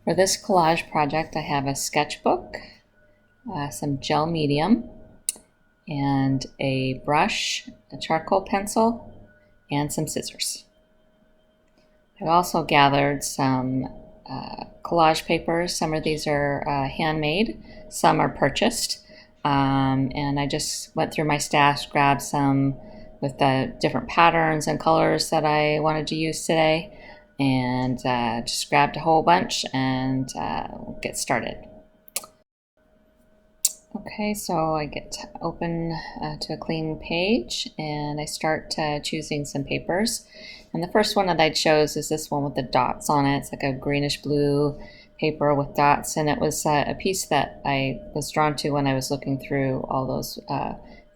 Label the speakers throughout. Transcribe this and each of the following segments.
Speaker 1: For this collage project, I have a sketchbook, some gel medium, and a brush, a charcoal pencil, and some scissors. I've also gathered some collage papers. Some of these are handmade, some are purchased, and I just went through my stash, grabbed some with the different patterns and colors that I wanted to use today, and just grabbed a whole bunch and we'll get started. Okay, so I get open to a clean page and I start choosing some papers. And the first one that I chose is this one with the dots on it. It's like a greenish blue paper with dots, and it was a piece that I was drawn to when I was looking through all those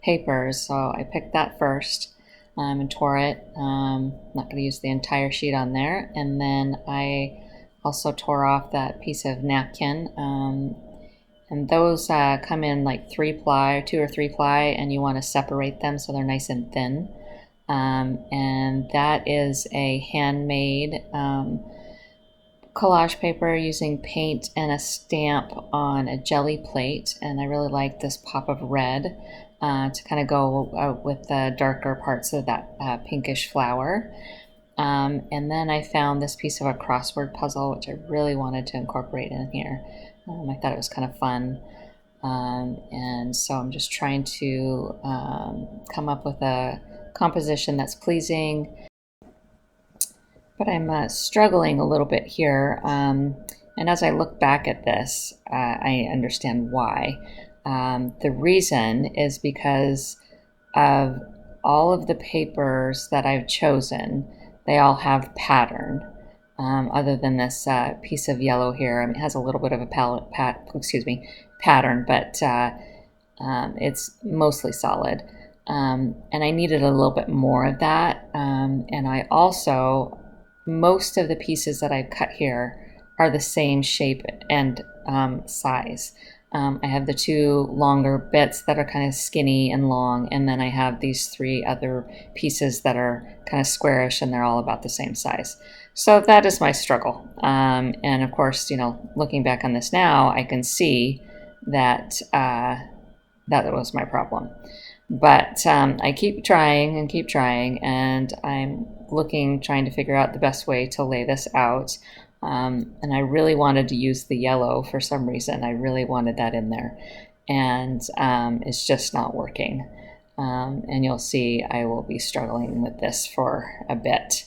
Speaker 1: papers. So I picked that first and tore it. I'm not going to use the entire sheet on there. And then I also tore off that piece of napkin. And those come in like 3-ply, 2 or 3-ply, and you want to separate them so they're nice and thin. And that is a handmade collage paper using paint and a stamp on a jelly plate. And I really like this pop of red to kind of go with the darker parts of that pinkish flower. And then I found this piece of a crossword puzzle, which I really wanted to incorporate in here. I thought it was kind of fun. And so I'm just trying to come up with a composition that's pleasing. But I'm struggling a little bit here. And as I look back at this, I understand why. The reason is because of all of the papers that I've chosen, they all have pattern. Other than this piece of yellow here. I mean, it has a little bit of a pattern, but it's mostly solid. And I needed a little bit more of that. And I also, most of the pieces that I've cut here are the same shape and size. I have the 2 longer bits that are kind of skinny and long, and then I have these 3 other pieces that are kind of squarish, and they're all about the same size. So that is my struggle. And of course, you know, looking back on this now, I can see that that was my problem. But I keep trying, and I'm trying to figure out the best way to lay this out. And I really wanted to use the yellow for some reason. I really wanted that in there. And it's just not working. And you'll see I will be struggling with this for a bit.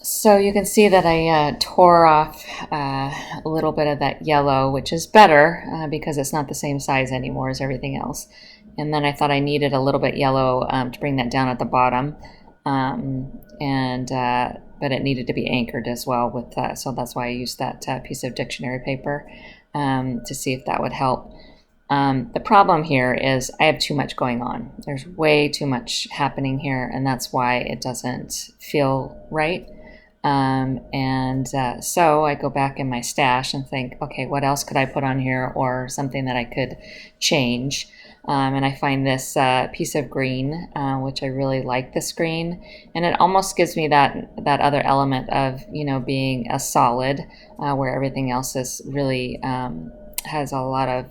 Speaker 1: So you can see that I tore off a little bit of that yellow, which is better because it's not the same size anymore as everything else. And then I thought I needed a little bit yellow to bring that down at the bottom. But it needed to be anchored as well with so that's why I used that piece of dictionary paper to see if that would help. The problem here is I have too much going on. There's way too much happening here, and that's why it doesn't feel right. So I go back in my stash and think, okay, what else could I put on here, or something that I could change? And I find this piece of green, which I really like this green, and it almost gives me that other element of, you know, being a solid, where everything else is really has a lot of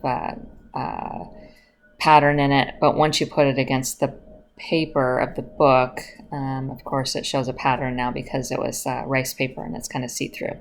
Speaker 1: pattern in it. But once you put it against the paper of the book, of course it shows a pattern now because it was rice paper and it's kind of see-through.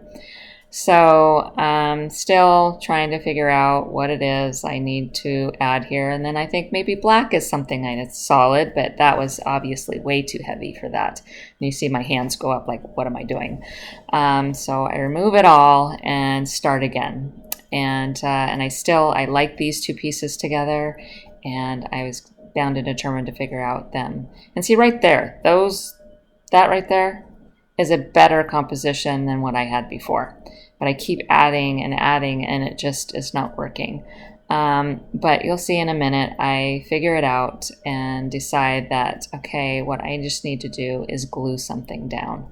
Speaker 1: So I'm still trying to figure out what it is I need to add here. And then I think maybe black is something that's solid, but that was obviously way too heavy for that. And you see my hands go up like, what am I doing? So I remove it all and start again. And I like these 2 pieces together, and I was bound and determined to figure out them. And see right there, that right there is a better composition than what I had before. But I keep adding and adding, and it just is not working. But you'll see in a minute, I figure it out and decide that, okay, what I just need to do is glue something down.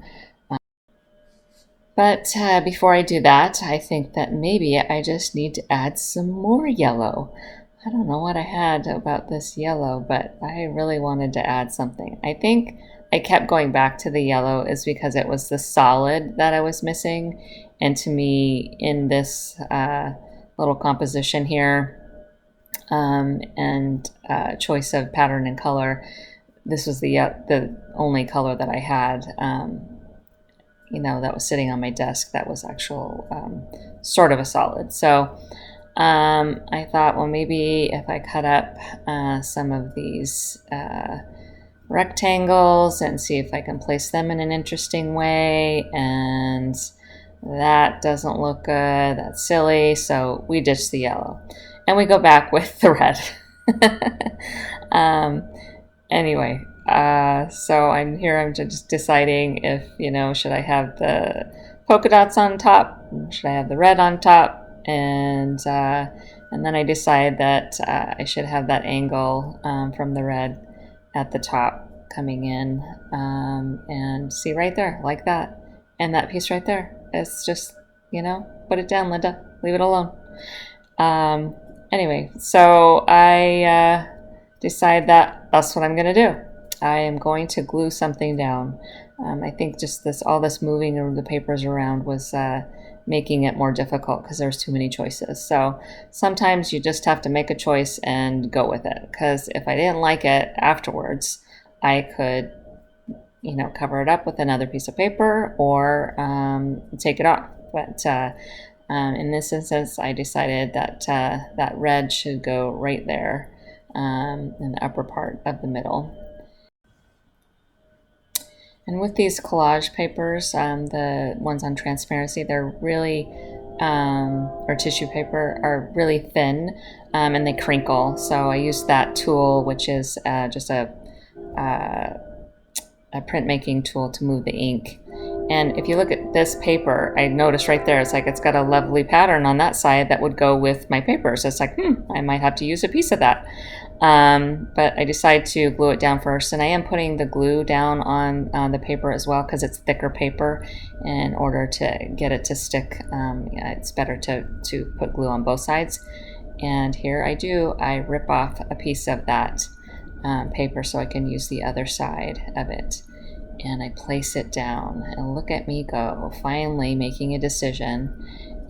Speaker 1: But before I do that, I think that maybe I just need to add some more yellow. I don't know what I had about this yellow, but I really wanted to add something. I think I kept going back to the yellow is because it was the solid that I was missing. And to me, in this little composition here and choice of pattern and color, this was the only color that I had. That was sitting on my desk that was actual sort of a solid. So I thought, well, maybe if I cut up some of these rectangles and see if I can place them in an interesting way, and that doesn't look good, that's silly, so we ditch the yellow and we go back with the red. Anyway, so I'm here, I'm just deciding if, should I have the polka dots on top? Should I have the red on top? And then I decide that I should have that angle from the red at the top coming in, and see right there, like that. And that piece right there, it's just, put it down, Linda, leave it alone. Anyway, so I decide that that's what I'm going to do. I am going to glue something down. I think just all this moving of the papers around was making it more difficult because there's too many choices. So sometimes you just have to make a choice and go with it, because if I didn't like it afterwards, I could, cover it up with another piece of paper or take it off. But in this instance, I decided that that red should go right there in the upper part of the middle. And with these collage papers, the ones on transparency, they're really, or tissue paper, are really thin and they crinkle. So I use that tool, which is just a printmaking tool to move the ink. And if you look at this paper, I noticed right there, it's got a lovely pattern on that side that would go with my paper. So it's like, I might have to use a piece of that. But I decided to glue it down first, and I am putting the glue down on the paper as well because it's thicker paper. In order to get it to stick, it's better to put glue on both sides. And here I rip off a piece of that paper so I can use the other side of it. And I place it down, and look at me go, finally making a decision.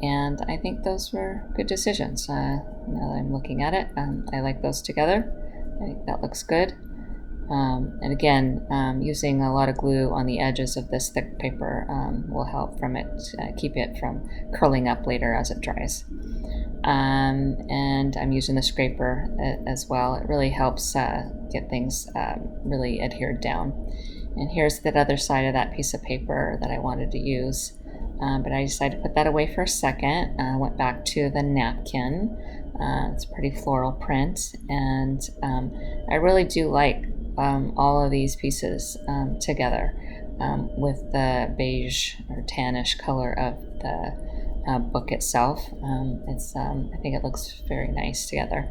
Speaker 1: And I think those were good decisions. Now that I'm looking at it, I like those together. I think that looks good. And again, using a lot of glue on the edges of this thick paper will help from it, keep it from curling up later as it dries. And I'm using the scraper as well. It really helps get things really adhered down. And here's the other side of that piece of paper that I wanted to use. But I decided to put that away for a second. I went back to the napkin. It's a pretty floral print. And I really do like all of these pieces together with the beige or tannish color of the book itself. I think it looks very nice together.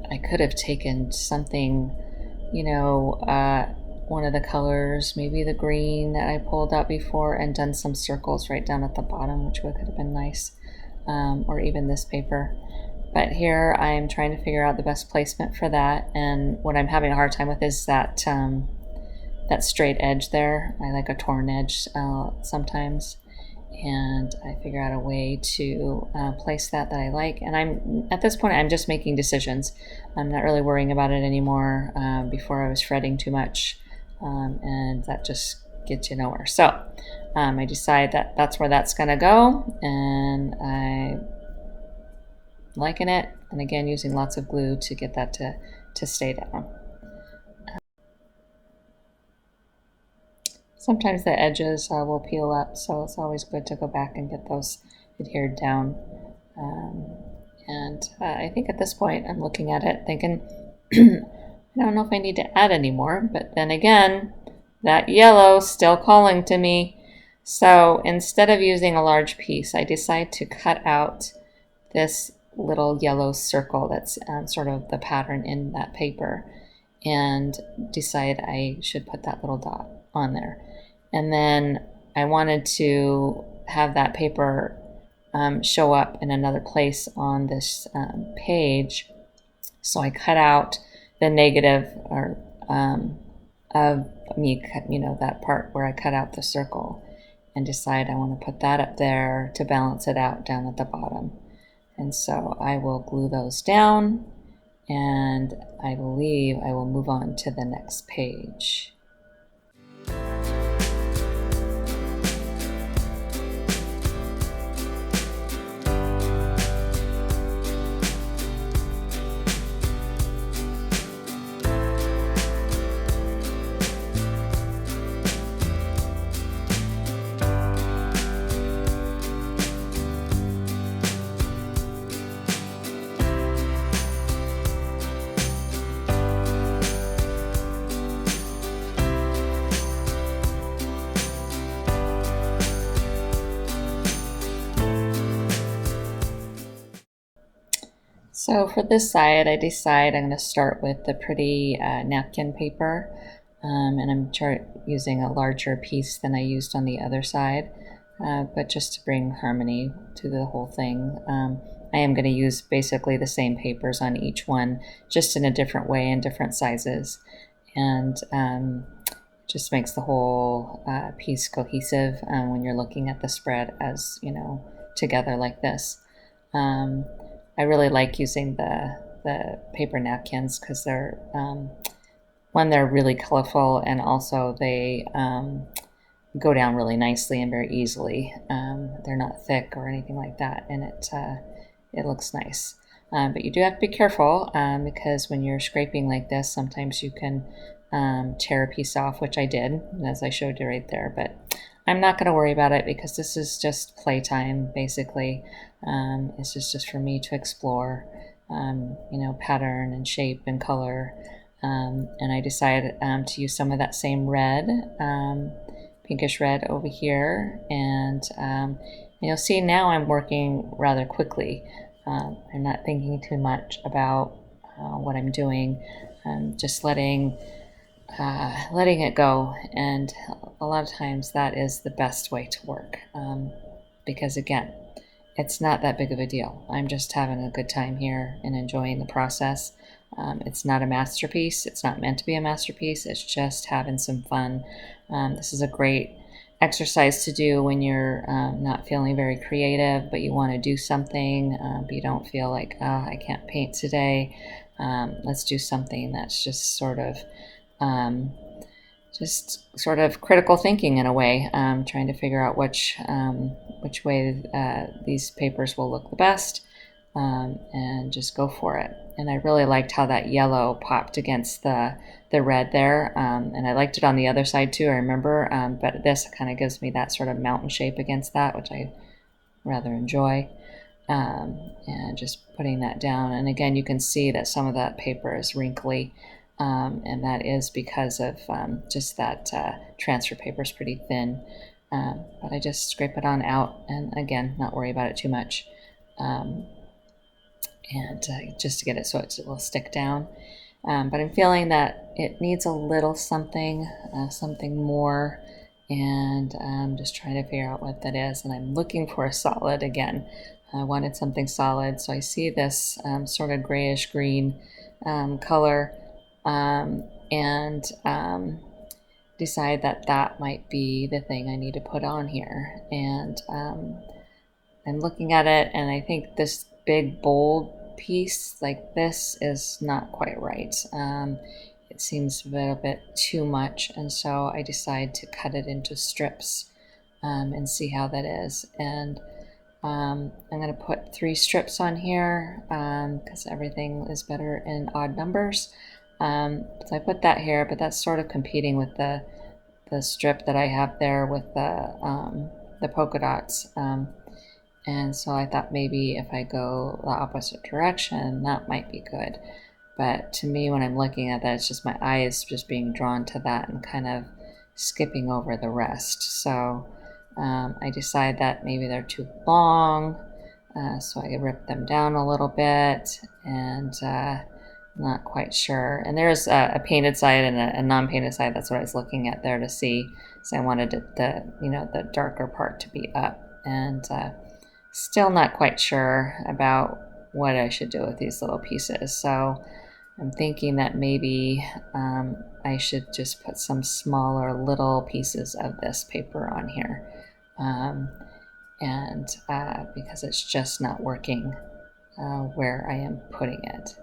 Speaker 1: I could have taken something, one of the colors, maybe the green that I pulled out before, and done some circles right down at the bottom, which could have been nice, or even this paper. But here I am trying to figure out the best placement for that, and what I'm having a hard time with is that that straight edge there. I like a torn edge sometimes, and I figure out a way to place that I like. And at this point I'm just making decisions. I'm not really worrying about it anymore. Before I was fretting too much, and that just gets you nowhere. So I decide that that's where that's gonna go, and I'm liking it, and again using lots of glue to get that to stay down. Sometimes the edges will peel up, so it's always good to go back and get those adhered down. And I think at this point I'm looking at it thinking, I don't know if I need to add any more, but then again, that yellow's still calling to me. So instead of using a large piece, I decide to cut out this little yellow circle that's sort of the pattern in that paper, and decide I should put that little dot on there. And then I wanted to have that paper show up in another place on this page. So I cut out the negative or of me, that part where I cut out the circle, and decide I want to put that up there to balance it out down at the bottom. And so I will glue those down, and I believe I will move on to the next page. So for this side, I decide I'm going to start with the pretty napkin paper, and I'm using a larger piece than I used on the other side, but just to bring harmony to the whole thing. I am going to use basically the same papers on each one, just in a different way and different sizes, and just makes the whole piece cohesive when you're looking at the spread as, together like this. I really like using the paper napkins because they're they're really colorful, and also they go down really nicely and very easily. They're not thick or anything like that, and it looks nice. But you do have to be careful because when you're scraping like this, sometimes you can tear a piece off, which I did, as I showed you right there. But I'm not going to worry about it because this is just playtime, basically. It's just for me to explore, pattern and shape and color. And I decided to use some of that same red, pinkish red over here. And you'll see now I'm working rather quickly. I'm not thinking too much about what I'm doing. I'm just letting it go, and a lot of times that is the best way to work, because again, it's not that big of a deal. I'm just having a good time here and enjoying the process. It's not a masterpiece. It's not meant to be a masterpiece. It's just having some fun. This is a great exercise to do when you're not feeling very creative, but you want to do something, but you don't feel like, I can't paint today. Let's do something that's just sort of critical thinking in a way, trying to figure out which way these papers will look the best, and just go for it. And I really liked how that yellow popped against the red there, and I liked it on the other side too, I remember, but this kind of gives me that sort of mountain shape against that, which I rather enjoy. And just putting that down, and again you can see that some of that paper is wrinkly, and that is because of just that transfer paper is pretty thin, but I just scrape it on out, and again, not worry about it too much, and just to get it so it will stick down. But I'm feeling that it needs a little something more, and I'm just trying to figure out what that is, and I'm looking for a solid again. I wanted something solid, so I see this sort of grayish green color, and decide that might be the thing I need to put on here. And I'm looking at it, and I think this big bold piece like this is not quite right. It seems a little bit too much, and so I decide to cut it into strips, and see how that is. And I'm going to put 3 strips on here because everything is better in odd numbers. So I put that here, but that's sort of competing with the strip that I have there with the polka dots. And so I thought maybe if I go the opposite direction, that might be good. But to me, when I'm looking at that, it's just my eyes just being drawn to that and kind of skipping over the rest. So I decide that maybe they're too long, so I rip them down a little bit, and Not quite sure. And there's a painted side and a non-painted side. That's what I was looking at there to see. So I wanted the darker part to be up, and still not quite sure about what I should do with these little pieces. So I'm thinking that maybe I should just put some smaller little pieces of this paper on here, and because it's just not working where I am putting it.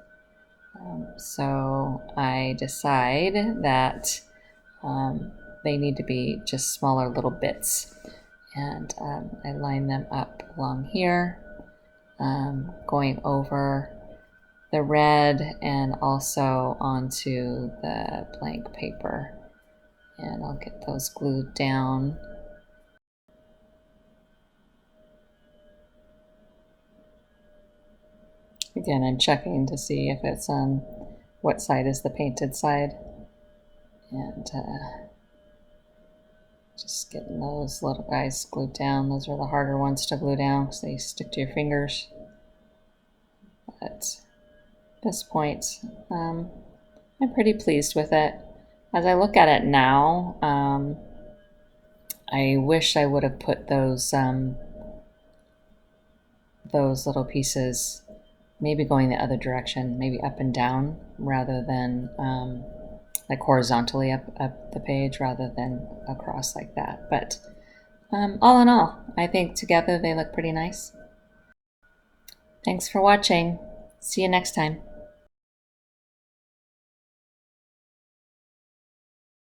Speaker 1: So I decide that they need to be just smaller little bits, and I line them up along here, going over the red and also onto the blank paper, and I'll get those glued down. Again, I'm checking to see if it's on what side is the painted side, and just getting those little guys glued down. Those are the harder ones to glue down because they stick to your fingers. But at this point, I'm pretty pleased with it. As I look at it now, I wish I would have put those little pieces maybe going the other direction, maybe up and down rather than like horizontally up the page rather than across like that. But all in all, I think together they look pretty nice. Thanks for watching. See you next time.